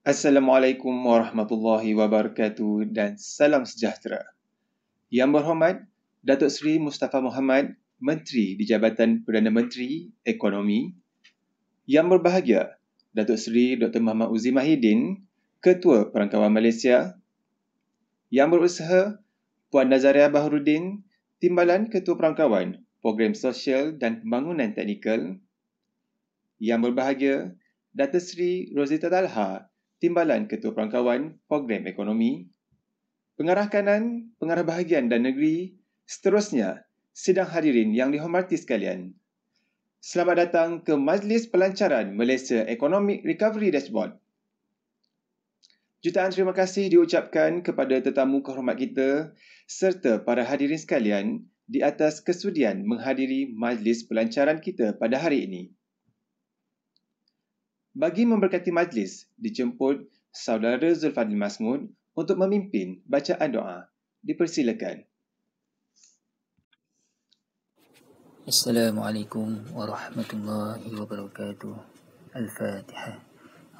Assalamualaikum warahmatullahi wabarakatuh dan salam sejahtera. Yang berhormat, Datuk Seri Mustafa Mohamad, Menteri di Jabatan Perdana Menteri Ekonomi. Yang berbahagia, Datuk Seri Dr. Muhammad Uzi Mahidin, Ketua Perangkawan Malaysia. Yang berusaha, Puan Nazariah Baharudin, Timbalan Ketua Perangkawan Program Sosial dan Pembangunan Teknikal. Yang berbahagia, Datuk Seri Rozita Talha, Timbalan Ketua Perangkawan Program Ekonomi. Pengarah kanan, pengarah bahagian dan negeri, seterusnya, sidang hadirin yang dihormati sekalian. Selamat datang ke Majlis Pelancaran Malaysia Economic Recovery Dashboard. Jutaan terima kasih diucapkan kepada tetamu kehormat kita serta para hadirin sekalian di atas kesudian menghadiri majlis pelancaran kita pada hari ini. Bagi memberkati majlis, dijemput Saudara Zulfadli Masmud untuk memimpin bacaan doa. Dipersilakan. Assalamualaikum warahmatullahi wabarakatuh. Al-Fatihah.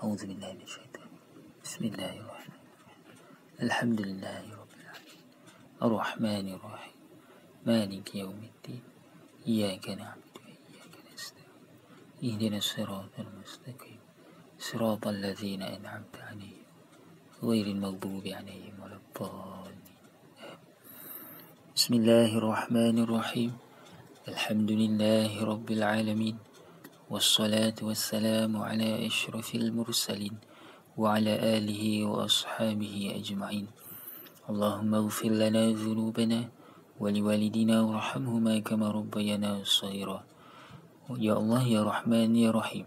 A'udzu billahi minasyaitanir rajim. Bismillahirrahmanirrahim. Alhamdulillahi rabbil alamin. Ar-Rahmanir Rahim. Maliki yaumiddin. Iyyaka na'budu wa iyyaka nasta'in. Ihdinas siratal mustaqim. Siratal ladzina an'amta 'alaihim ghairil maghdubi 'alaihim waladdallin. Bismillahirrahmanirrahim. Alhamdulillahi rabbil alamin. Wassalatu wassalamu ala asyrafil mursalin wa ala alihi wa ashabihi ajma'in. Allahumma ighfir lana dhunubana wa liwalidina warhamhuma kama rabbayana shaghira. Ya Allah, ya Rahman, ya Rahim,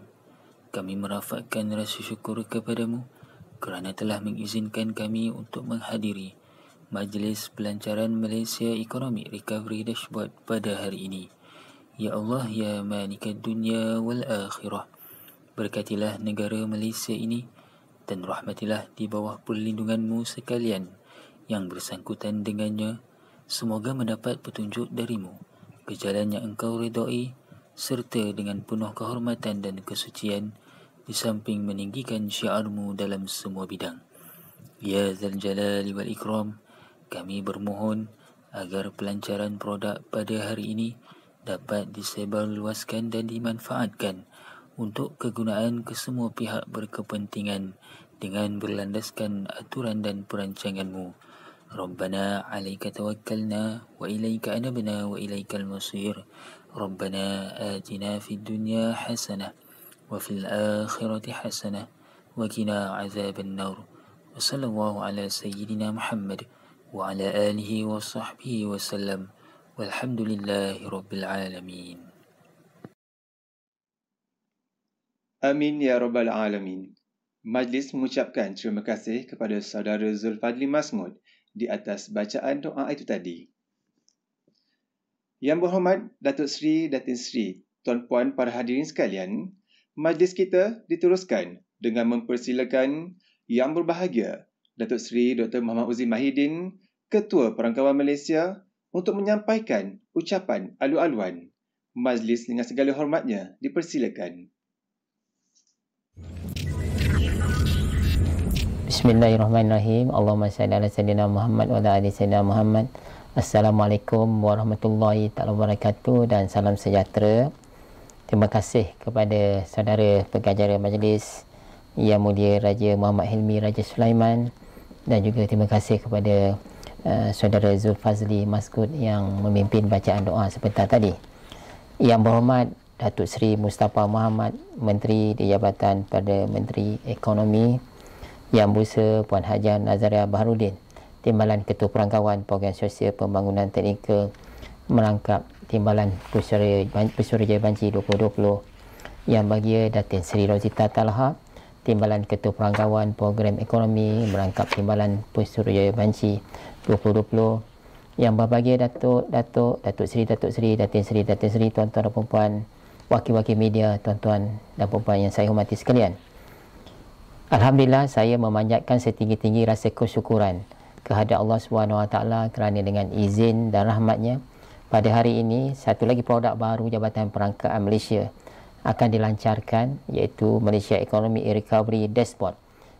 kami merafakkan rasa syukur kepadamu kerana telah mengizinkan kami untuk menghadiri Majlis Pelancaran Malaysia Economic Recovery Dashboard pada hari ini. Ya Allah, ya Malikad Dunya wal Akhirah, berkatilah negara Malaysia ini dan rahmatilah di bawah perlindunganmu sekalian yang bersangkutan dengannya. Semoga mendapat petunjuk darimu ke jalan yang engkau redai serta dengan penuh kehormatan dan kesucian di samping meninggikan syiarmu dalam semua bidang. Ya Zal Jalali wal Ikram, kami bermohon agar pelancaran produk pada hari ini dapat disebarluaskan dan dimanfaatkan untuk kegunaan kesemua pihak berkepentingan dengan berlandaskan aturan dan perancanganmu. Rabbana alaika tawakkalna wa ilaika anabna wa ilaikal masir. Rabbana atina fid dunya hasanah wa fil akhirati hasanah wa qina azaban nar. Wa sallallahu ala sayyidina Muhammad wa ala alihi wa sahbihi wa sallam. Walhamdulillahi rabbil alamin. Amin ya rabbal alamin. Majlis mengucapkan terima kasih kepada Saudara Zulfadli Masmud di atas bacaan doa itu tadi. Yang berhormat Datuk Seri, Datin Seri, tuan-puan para hadirin sekalian, majlis kita diteruskan dengan mempersilakan Yang berbahagia Datuk Seri Dr. Muhammad Uzi Mahidin, Ketua Perangkawan Malaysia, untuk menyampaikan ucapan alu-aluan. Majlis dengan segala hormatnya dipersilakan. Bismillahirrahmanirrahim. Allahumma salli ala sayyidina Muhammad wa ala ali sayyidina Muhammad. Assalamualaikum warahmatullahi taala wabarakatuh dan salam sejahtera. Terima kasih kepada saudara pengacara majlis Yang Mulia Raja Muhammad Hilmi Raja Sulaiman, dan juga terima kasih kepada saudara Zulfazli Masmud yang memimpin bacaan doa sebentar tadi. Yang berhormat Datuk Seri Mustafa Mohamad, Menteri di Jabatan Perdana Menteri Ekonomi. Yang berusaha Puan Hajiah Nazariah Baharudin, Timbalan Ketua Perangkawan Program Sosial Pembangunan Teknikal merangkap Timbalan Pusurujaya Banci 2020. Yang bahagia Datin Seri Rozita Talha, Timbalan Ketua Perangkawan Program Ekonomi merangkap Timbalan Pusurujaya Banci 2020. Yang berbahagia Datuk Seri, Datin Seri, tuan-tuan dan puan-puan, wakil-wakil media, tuan-tuan dan puan-puan yang saya hormati sekalian. Alhamdulillah, saya memanjatkan setinggi-tinggi rasa kesyukuran kehadrat Allah SWT kerana dengan izin dan rahmatnya pada hari ini satu lagi produk baru Jabatan Perangkaan Malaysia akan dilancarkan, iaitu Malaysia Economic Recovery Dashboard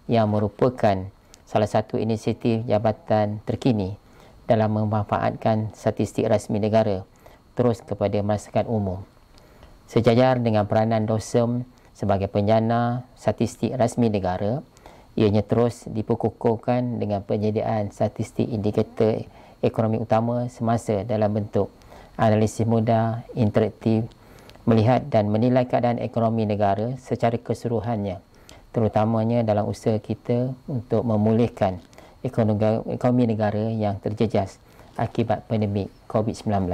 yang merupakan salah satu inisiatif jabatan terkini dalam memanfaatkan statistik rasmi negara terus kepada masyarakat umum. Sejajar dengan peranan DOSEM sebagai penjana statistik rasmi negara, ianya terus diperkukuhkan dengan penyediaan statistik indikator ekonomi utama semasa dalam bentuk analisis mudah, interaktif, melihat dan menilai keadaan ekonomi negara secara keseluruhannya, terutamanya dalam usaha kita untuk memulihkan ekonomi negara yang terjejas akibat pandemik COVID-19.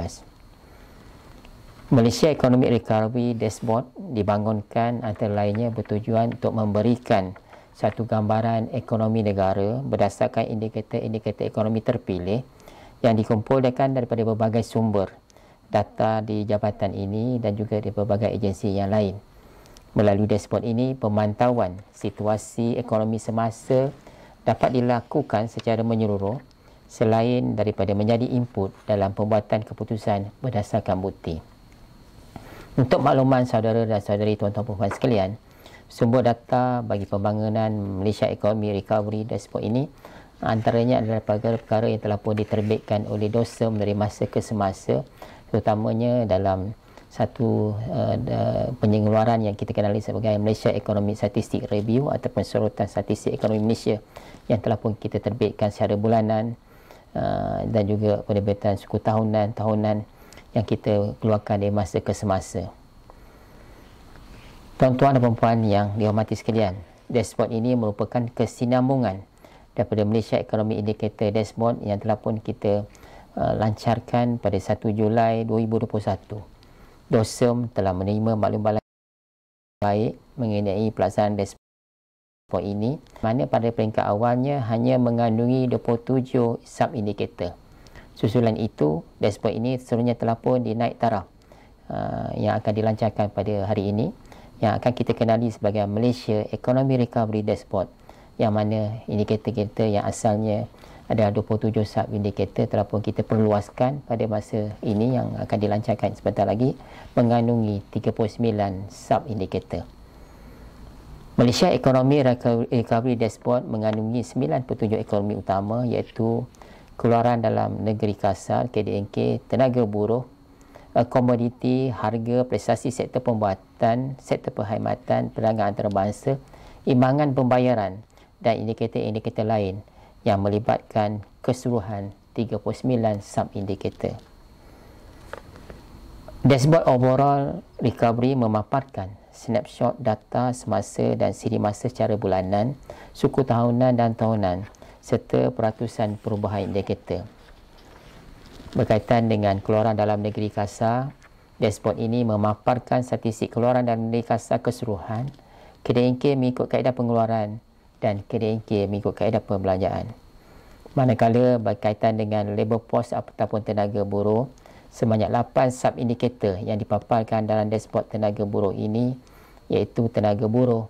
Malaysia Economic Recovery Dashboard dibangunkan antara lainnya bertujuan untuk memberikan satu gambaran ekonomi negara berdasarkan indikator-indikator ekonomi terpilih yang dikumpulkan daripada berbagai sumber data di jabatan ini dan juga di berbagai agensi yang lain. Melalui dashboard ini, pemantauan situasi ekonomi semasa dapat dilakukan secara menyeluruh selain daripada menjadi input dalam pembuatan keputusan berdasarkan bukti. Untuk makluman saudara dan saudari tuan-tuan puan sekalian, sumber data bagi pembangunan Malaysia Economic Recovery Dashboard ini antaranya adalah perkara-perkara yang telah pun diterbitkan oleh DOSEM dari masa ke semasa, terutamanya dalam satu pengeluaran yang kita kenali sebagai Malaysia Economic Statistic Review ataupun sorotan statistik ekonomi Malaysia yang telah pun kita terbitkan secara bulanan dan juga penerbitan suku tahunan yang kita keluarkan dari masa ke semasa. Tuan-tuan dan puan-puan yang dihormati sekalian, dashboard ini merupakan kesinambungan daripada Malaysia Economic Indicator Dashboard yang telah pun kita lancarkan pada 1 Julai 2021. DOSEM telah menerima maklumat baik mengenai pelaksanaan dashboard ini, mana pada peringkat awalnya hanya mengandungi 27 sub-indikator. Susulan itu, dashboard ini seluruhnya telah pun dinaik taraf yang akan dilancarkan pada hari ini, yang akan kita kenali sebagai Malaysia Economic Recovery Dashboard, yang mana indikator-indikator yang asalnya ada 27 sub-indikator telah pun kita perluaskan pada masa ini yang akan dilancarkan sebentar lagi, mengandungi 39 sub-indikator. Malaysia Economic Recovery Dashboard mengandungi 97 ekonomi utama, iaitu keluaran dalam negeri kasar, KDNK, tenaga buruh, komoditi, harga, prestasi sektor pembuatan, sektor perkhidmatan, perdagangan antarabangsa, imbangan pembayaran dan indikator-indikator lain yang melibatkan keseluruhan 39 sub-indikator. Dashboard Overall Recovery memaparkan snapshot data semasa dan siri masa secara bulanan, suku tahunan dan tahunan serta peratusan perubahan indikator. Berkaitan dengan keluaran dalam negeri kasar, dashboard ini memaparkan statistik keluaran dalam negeri kasar keseluruhan, KDNK mengikut kaedah pengeluaran dan KDNK mengikut kaedah perbelanjaan. Manakala berkaitan dengan labour force ataupun tenaga buruh, sebanyak 8 sub-indikator yang dipaparkan dalam dashboard tenaga buruh ini, iaitu tenaga buruh,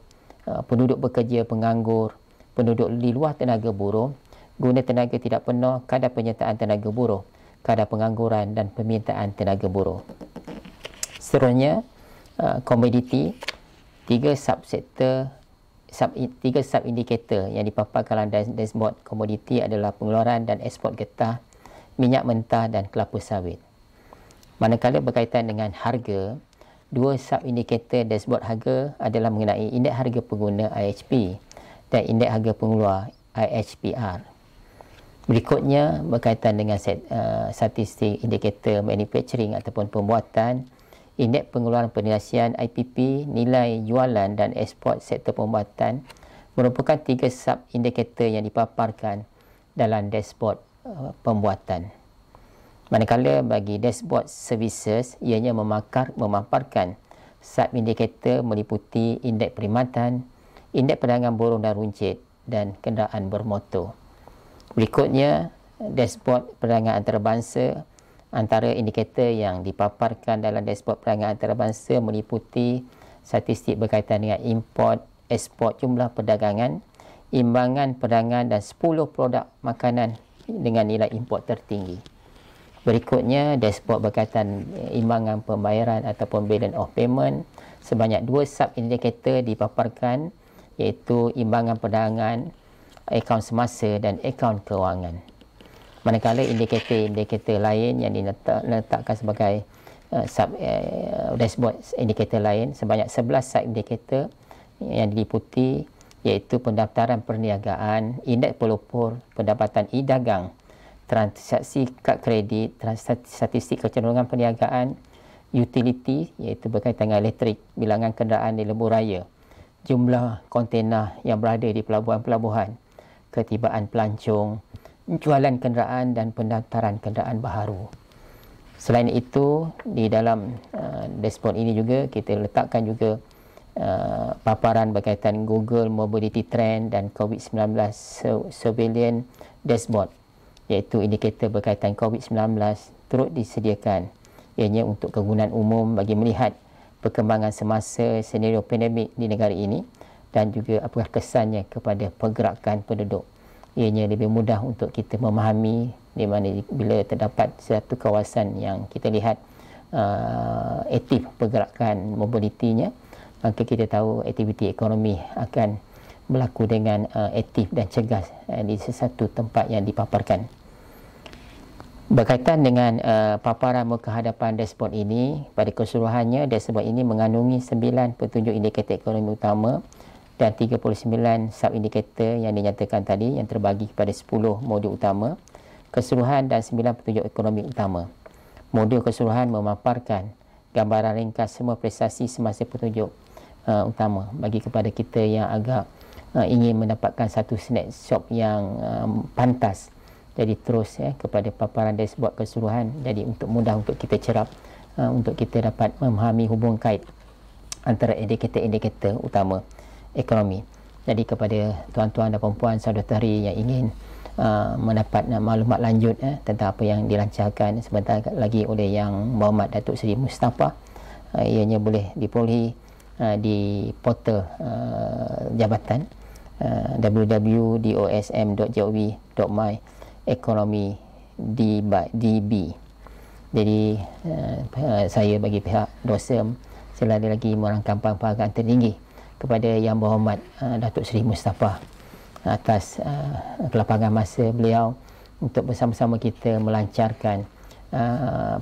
penduduk bekerja penganggur, penduduk di luar tenaga buruh, guna tenaga tidak penuh, kadar penyertaan tenaga buruh, kadar pengangguran dan permintaan tenaga buruh. Seterusnya, komoditi, 3 sub-indikator yang dipaparkan dalam dashboard komoditi adalah pengeluaran dan ekspor getah, minyak mentah dan kelapa sawit. Manakala berkaitan dengan harga, 2 sub-indikator dashboard harga adalah mengenai indeks harga pengguna IHP dan indeks harga pengeluar IHPR. Berikutnya berkaitan dengan statistik indikator manufacturing ataupun pembuatan, indeks pengeluaran perniagaan IPP, nilai jualan dan ekspor sektor pembuatan merupakan 3 sub-indikator yang dipaparkan dalam dashboard pembuatan. Manakala bagi dashboard services, ianya memaparkan sub-indikator meliputi indeks perkhidmatan, indeks perdagangan borong dan runcit dan kenderaan bermotor. Berikutnya, dashboard perdagangan antarabangsa. Antara indikator yang dipaparkan dalam dashboard perdagangan antarabangsa meliputi statistik berkaitan dengan import, ekspor, jumlah perdagangan, imbangan perdagangan dan 10 produk makanan dengan nilai import tertinggi. Berikutnya, dashboard berkaitan imbangan pembayaran ataupun balance of payment. Sebanyak 2 sub-indikator dipaparkan, iaitu imbangan perdagangan, akaun semasa dan akaun kewangan. Manakala indikator-indikator lain yang diletakkan sebagai dashboard indikator lain sebanyak 11 sub indikator yang diliputi, iaitu pendaftaran perniagaan, indeks pelopor, pendapatan e-dagang, transaksi kad kredit, statistik kecenderungan perniagaan, utility iaitu berkaitan dengan elektrik, bilangan kenderaan di lebuh raya, jumlah kontena yang berada di pelabuhan-pelabuhan, ketibaan pelancong, jualan kenderaan dan pendaftaran kenderaan baharu. Selain itu, di dalam dashboard ini juga kita letakkan juga paparan berkaitan Google Mobility Trend dan COVID-19 Surveillance Dashboard, iaitu indikator berkaitan COVID-19 turut disediakan ianya untuk kegunaan umum bagi melihat perkembangan semasa senario pandemik di negara ini dan juga apakah kesannya kepada pergerakan penduduk. Ianya lebih mudah untuk kita memahami di mana bila terdapat satu kawasan yang kita lihat aktif pergerakan mobilitinya, maka kita tahu aktiviti ekonomi akan berlaku dengan aktif dan cergas di sesuatu tempat yang dipaparkan. Berkaitan dengan paparan muka hadapan dashboard ini, pada keseluruhannya dashboard ini mengandungi 9 petunjuk indikator ekonomi utama dan 39 sub-indikator yang dinyatakan tadi yang terbagi kepada 10 modul utama keseluruhan dan 9 petunjuk ekonomi utama. Modul keseluruhan memaparkan gambaran ringkas semua prestasi semasa petunjuk utama bagi kepada kita yang agak ingin mendapatkan satu snapshot yang pantas. Jadi terus kepada paparan dashboard keseluruhan, jadi untuk mudah untuk kita cerap untuk kita dapat memahami hubungan kait antara indikator-indikator utama ekonomi. Jadi kepada tuan-tuan dan puan-puan saudara-saudari yang ingin mendapat maklumat lanjut tentang apa yang dilancarkan sebentar lagi oleh Yang Berhormat Datuk Seri Mustafa, ianya boleh diperolehi di portal jabatan www.dosm.gov.my/ekonomi-db. Jadi saya bagi pihak DOSM selagi lagi merangkam penghargaan tertinggi kepada Yang Berhormat Datuk Seri Mustafa atas kelapangan masa beliau untuk bersama-sama kita melancarkan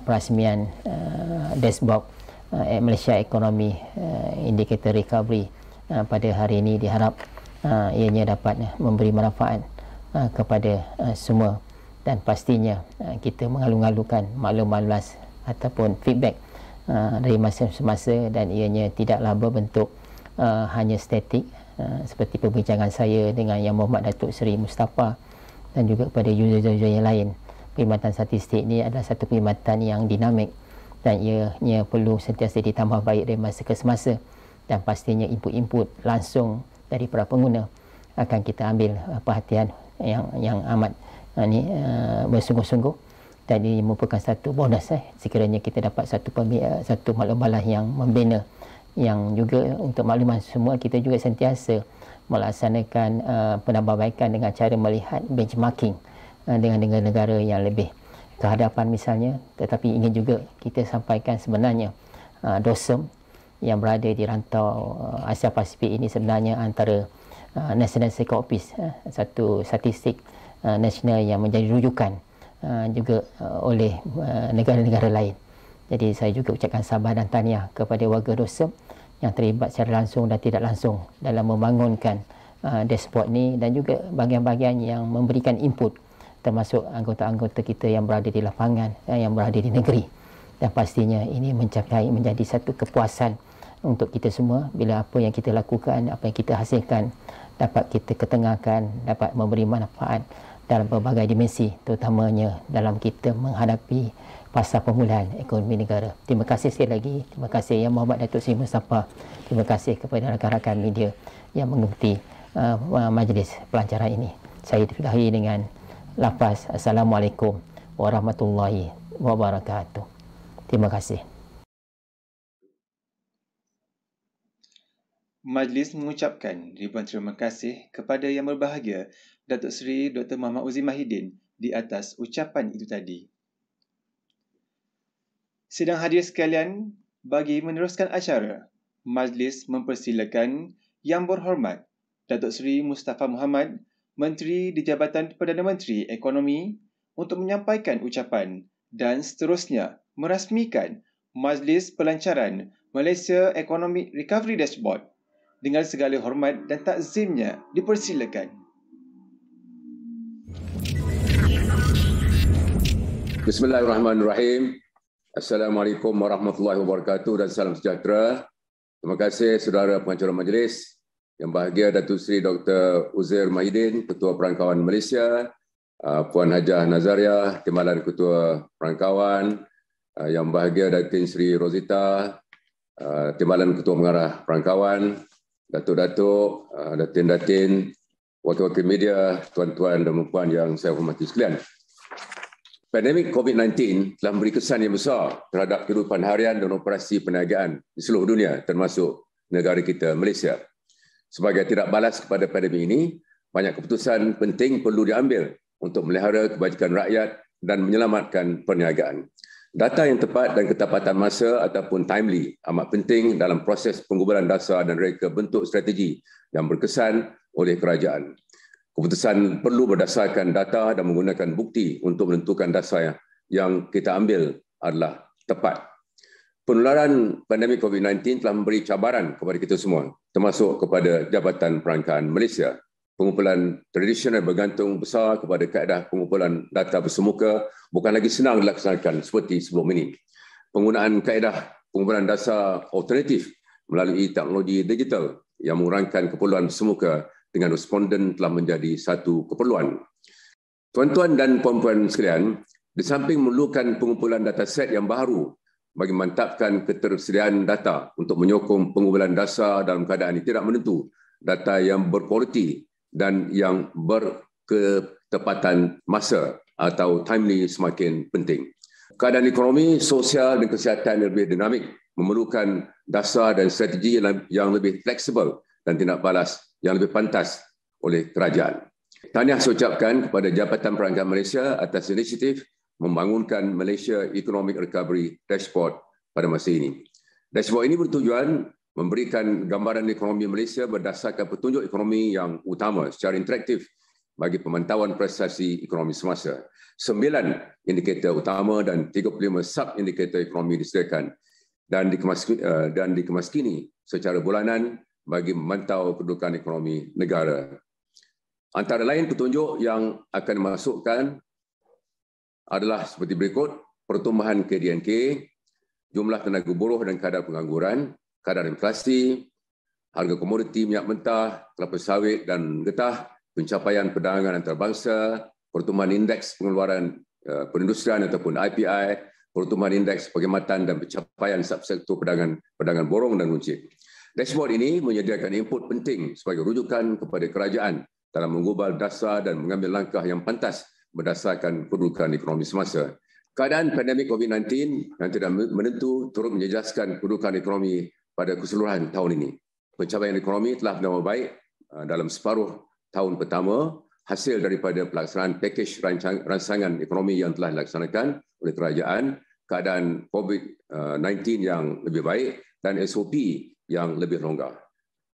perasmian dashboard Malaysia Economy Indicator Recovery pada hari ini. Diharap ianya dapat memberi manfaat kepada semua dan pastinya kita mengalu-alukan maklum-maklum ataupun feedback dari masa-masa dan ianya tidaklah berbentuk hanya statik seperti perbincangan saya dengan Yang Berhormat Datuk Seri Mustafa dan juga kepada user-user yang lain. Perkhidmatan statistik ini adalah satu perkhidmatan yang dinamik dan ianya perlu sentiasa ditambah baik dari masa ke semasa dan pastinya input-input langsung dari para pengguna akan kita ambil perhatian yang amat bersungguh-sungguh dan ini merupakan satu bonus sekiranya kita dapat satu maklumat yang membina yang juga untuk makluman semua kita juga sentiasa melaksanakan penambahbaikan dengan cara melihat benchmarking dengan negara-negara yang lebih kehadapan misalnya, tetapi ingin juga kita sampaikan sebenarnya DOSM yang berada di rantau Asia Pasifik ini sebenarnya antara National Statistics Office, satu statistik nasional yang menjadi rujukan juga oleh negara-negara lain. Jadi saya juga ucapkan sabar dan tahniah kepada warga DOSM yang terlibat secara langsung dan tidak langsung dalam membangunkan dashboard ni dan juga bahagian-bahagian yang memberikan input termasuk anggota-anggota kita yang berada di lapangan, yang berada di negeri. Dan pastinya ini menjadi satu kepuasan untuk kita semua bila apa yang kita lakukan, apa yang kita hasilkan dapat kita ketengahkan, dapat memberi manfaat dalam berbagai dimensi, terutamanya dalam kita menghadapi fasa pemulihan ekonomi negara. Terima kasih sekali lagi. Terima kasih Yang Berhormat Datuk Seri Mustafa. Terima kasih kepada rakan-rakan media yang mengikuti majlis pelancaran ini. Saya diakhiri dengan lafaz Assalamualaikum warahmatullahi wabarakatuh. Terima kasih. Majlis mengucapkan ribuan terima kasih kepada Yang Berbahagia Datuk Seri Dr. Muhammad Uzi Mahidin di atas ucapan itu tadi. Sidang hadir sekalian, bagi meneruskan acara, majlis mempersilakan Yang Berhormat Datuk Seri Mustafa Mohamed, Menteri di Jabatan Perdana Menteri Ekonomi, untuk menyampaikan ucapan dan seterusnya merasmikan Majlis Pelancaran Malaysia Economic Recovery Dashboard. Dengan segala hormat dan takzimnya dipersilakan. Bismillahirrahmanirrahim. Assalamualaikum warahmatullahi wabarakatuh dan salam sejahtera. Terima kasih saudara pengacara majlis. Yang bahagia Datuk Seri Dr. Uzair Mahidin, Ketua Perangkawan Malaysia, Puan Hajah Nazariah, Timbalan Ketua Perangkawan, yang bahagia Datin Seri Rosita, Timbalan Ketua Pengarah Perangkawan, Datuk-datuk, datin-datin, wakil-wakil media, tuan-tuan dan puan yang saya hormati sekalian. Pandemik COVID-19 telah memberi kesan yang besar terhadap kehidupan harian dan operasi perniagaan di seluruh dunia, termasuk negara kita, Malaysia. Sebagai tidak balas kepada pandemik ini, banyak keputusan penting perlu diambil untuk melihara kebajikan rakyat dan menyelamatkan perniagaan. Data yang tepat dan ketepatan masa ataupun timely amat penting dalam proses penggubalan dasar dan reka bentuk strategi yang berkesan oleh kerajaan. Keputusan perlu berdasarkan data dan menggunakan bukti untuk menentukan dasar yang kita ambil adalah tepat. Penularan pandemik COVID-19 telah memberi cabaran kepada kita semua, termasuk kepada Jabatan Perangkaan Malaysia. Pengumpulan tradisional bergantung besar kepada kaedah pengumpulan data bersemuka bukan lagi senang dilaksanakan seperti sebelum ini. Penggunaan kaedah pengumpulan dasar alternatif melalui teknologi digital yang mengurangkan keperluan bersemuka dengan responden telah menjadi satu keperluan. Tuan-tuan dan puan-puan sekalian, di samping memerlukan pengumpulan dataset yang baru bagi memantapkan ketersediaan data untuk menyokong pengumpulan dasar dalam keadaan yang tidak menentu, data yang berkualiti dan yang berketepatan masa atau timely semakin penting. Keadaan ekonomi, sosial dan kesihatan yang lebih dinamik memerlukan dasar dan strategi yang lebih fleksibel dan tindak balas yang lebih pantas oleh kerajaan. Tahniah saya ucapkan kepada Jabatan Perangkaan Malaysia atas inisiatif membangunkan Malaysia Economic Recovery Dashboard pada masa ini. Dashboard ini bertujuan memberikan gambaran ekonomi Malaysia berdasarkan petunjuk ekonomi yang utama secara interaktif bagi pemantauan prestasi ekonomi semasa. 9 indikator utama dan 35 sub-indikator ekonomi disediakan dan dikemas kini secara bulanan bagi memantau kedudukan ekonomi negara. Antara lain petunjuk yang akan dimasukkan adalah seperti berikut: pertumbuhan KDNK, jumlah tenaga buruh dan kadar pengangguran, kadar inflasi, harga komoditi minyak mentah, kelapa sawit dan getah, pencapaian perdagangan antarabangsa, pertumbuhan indeks pengeluaran perindustrian ataupun IPI, pertumbuhan indeks perkhidmatan dan pencapaian subsektor perdagangan borong dan runcit. Dashboard ini menyediakan input penting sebagai rujukan kepada kerajaan dalam menggubal dasar dan mengambil langkah yang pantas berdasarkan kedudukan ekonomi semasa. Keadaan pandemik COVID-19 yang tidak menentu turut menjejaskan kedudukan ekonomi pada keseluruhan tahun ini. Pencapaian ekonomi telah bernama baik dalam separuh tahun pertama hasil daripada pelaksanaan pakej rancangan ekonomi yang telah dilaksanakan oleh kerajaan, keadaan COVID-19 yang lebih baik dan SOP yang lebih longgar.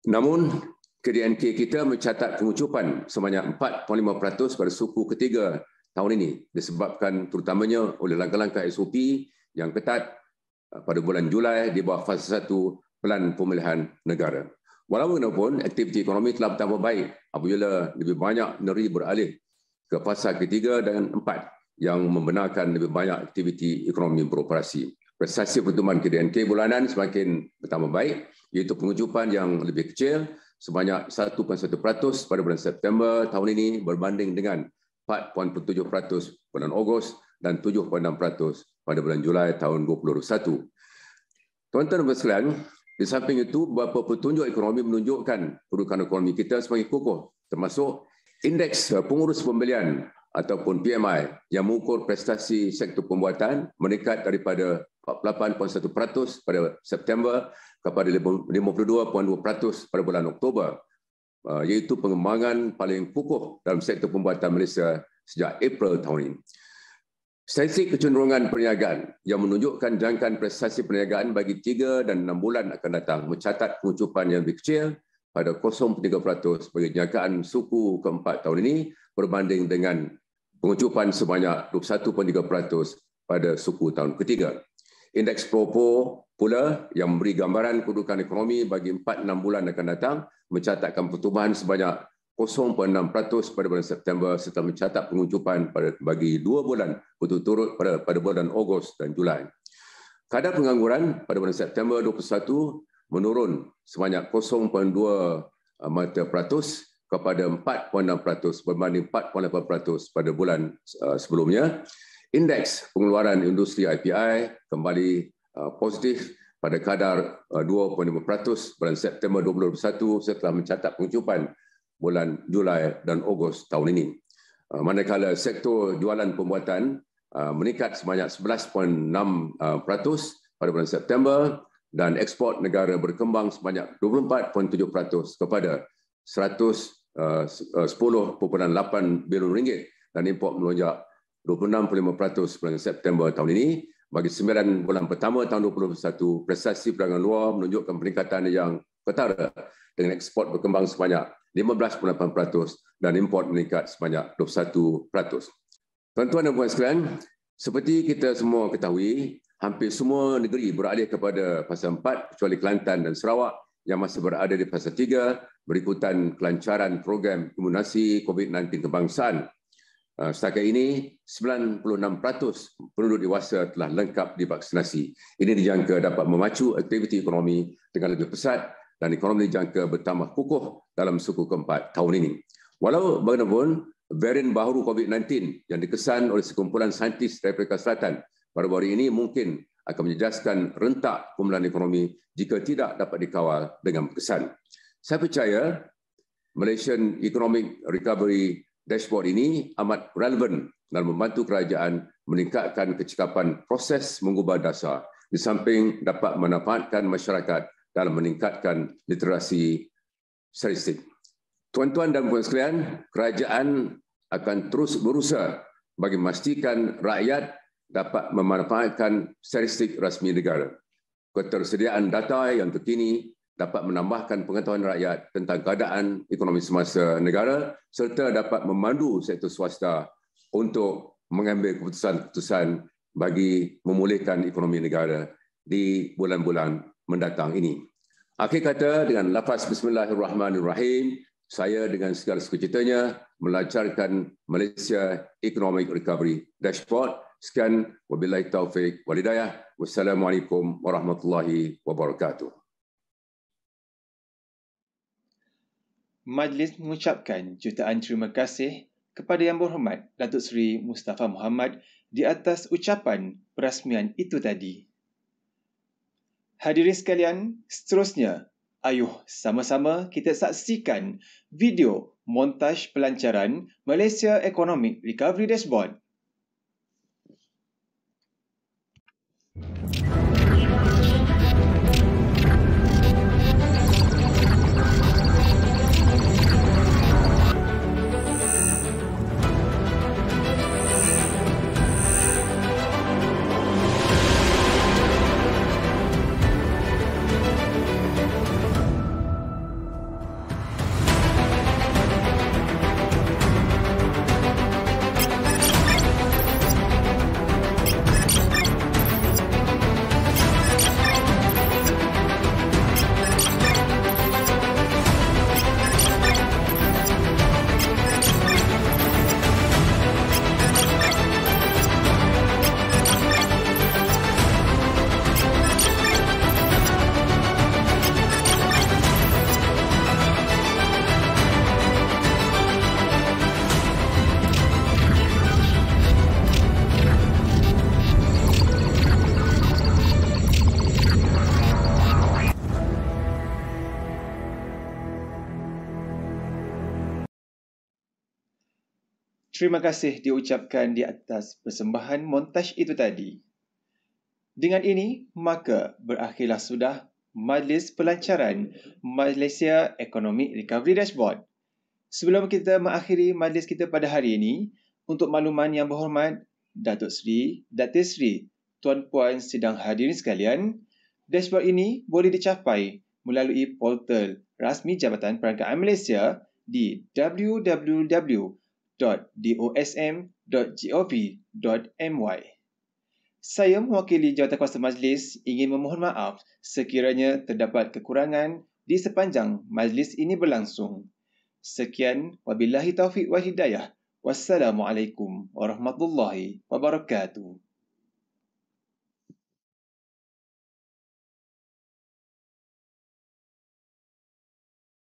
Namun, KDNK kita mencatat pengucupan sebanyak 4.5% pada suku ketiga tahun ini disebabkan terutamanya oleh langkah-langkah SOP yang ketat pada bulan Julai di bawah fasa 1 Pelan Pemulihan Negara. Walaupun aktiviti ekonomi telah bertambah baik apabila lebih banyak negeri beralih ke fasa ketiga dan 4 yang membenarkan lebih banyak aktiviti ekonomi beroperasi. Prestasi pertumbuhan KDNK bulanan semakin bertambah baik, iaitu pengucupan yang lebih kecil sebanyak 1.1% pada bulan September tahun ini berbanding dengan 4.7% bulan Ogos dan 7.6% pada bulan Julai tahun 2021. Tuan-tuan dan sekalian, di samping itu, beberapa petunjuk ekonomi menunjukkan kedudukan ekonomi kita semakin kukuh, termasuk indeks pengurus pembelian ataupun PMI yang mengukur prestasi sektor pembuatan meningkat daripada 48.1% pada September kepada 52.2% pada bulan Oktober, iaitu pengembangan paling kukuh dalam sektor pembuatan Malaysia sejak April tahun ini. Statistik kecenderungan perniagaan yang menunjukkan jangkaan prestasi perniagaan bagi 3 dan 6 bulan akan datang mencatat pengucupan yang lebih kecil pada 0.3% bagi jangkaan suku keempat tahun ini berbanding dengan pengucupan sebanyak 21.3% pada suku tahun ketiga. Indeks Propo pula yang memberi gambaran kedudukan ekonomi bagi 4-6 bulan akan datang mencatatkan pertumbuhan sebanyak 0.6% pada bulan September serta mencatat pengucupan bagi 2 bulan berturut-turut pada bulan Ogos dan Julai. Kadar pengangguran pada bulan September 2021 menurun sebanyak 0.2% kepada 4.6% berbanding 4.8% pada bulan sebelumnya. Indeks pengeluaran industri IPI kembali positif pada kadar 2.5% bulan September 2021 setelah mencatat pengucupan bulan Julai dan Ogos tahun ini. Manakala sektor jualan pembuatan meningkat sebanyak 11.6% pada bulan September dan ekspor negara berkembang sebanyak 24.7% kepada 110.8 bilion ringgit dan import melonjak 26.5% bulan September tahun ini. Bagi 9 bulan pertama tahun 2021, prestasi perdagangan luar menunjukkan peningkatan yang ketara dengan ekspor berkembang sebanyak 15.8% dan import meningkat sebanyak 21%. Tuan-tuan dan puan sekalian, seperti kita semua ketahui, hampir semua negeri beralih kepada fasa 4 kecuali Kelantan dan Sarawak yang masih berada di fasa 3 berikutan kelancaran program imunasi COVID-19 kebangsaan. Setakat ini, 96% penduduk dewasa telah lengkap divaksinasi. Ini dijangka dapat memacu aktiviti ekonomi dengan lebih pesat dan ekonomi dijangka bertambah kukuh dalam suku keempat tahun ini. Walau bagaimanapun, varian baru COVID-19 yang dikesan oleh sekumpulan saintis dari Afrika Selatan baru-baru ini mungkin akan menjejaskan rentak pemulihan ekonomi jika tidak dapat dikawal dengan berkesan. Saya percaya Malaysian Economic Recovery Dashboard ini amat relevan dalam membantu kerajaan meningkatkan kecekapan proses mengubah dasar di samping dapat memanfaatkan masyarakat dalam meningkatkan literasi statistik. Tuan-tuan dan puan sekalian, kerajaan akan terus berusaha bagi memastikan rakyat dapat memanfaatkan statistik rasmi negara. Ketersediaan data yang terkini dapat menambahkan pengetahuan rakyat tentang keadaan ekonomi semasa negara serta dapat memandu sektor swasta untuk mengambil keputusan-keputusan bagi memulihkan ekonomi negara di bulan-bulan mendatang ini. Akhir kata, dengan lafaz Bismillahirrahmanirrahim, saya dengan segala sukacitanya melancarkan Malaysia Economic Recovery Dashboard. Sekian, wabillahi taufiq wal hidayah. Wassalamualaikum warahmatullahi wabarakatuh. Majlis mengucapkan jutaan terima kasih kepada Yang Berhormat Datuk Seri Mustafa Mohammad di atas ucapan perasmian itu tadi. Hadirin sekalian, seterusnya, ayuh sama-sama kita saksikan video montaj pelancaran Malaysia Economic Recovery Dashboard. Terima kasih diucapkan di atas persembahan montaj itu tadi. Dengan ini, maka berakhirlah sudah Majlis Pelancaran Malaysia Economic Recovery Dashboard. Sebelum kita mengakhiri majlis kita pada hari ini, untuk makluman Yang Berhormat Datuk Seri, Datin Seri, Tuan Puan sidang hadirin sekalian, dashboard ini boleh dicapai melalui portal rasmi Jabatan Perangkaan Malaysia di www.dosm.gov.my. Saya mewakili Jawatankuasa Majlis ingin memohon maaf sekiranya terdapat kekurangan di sepanjang majlis ini berlangsung. Sekian, wabillahi taufiq wal hidayah. Wassalamualaikum warahmatullahi wabarakatuh.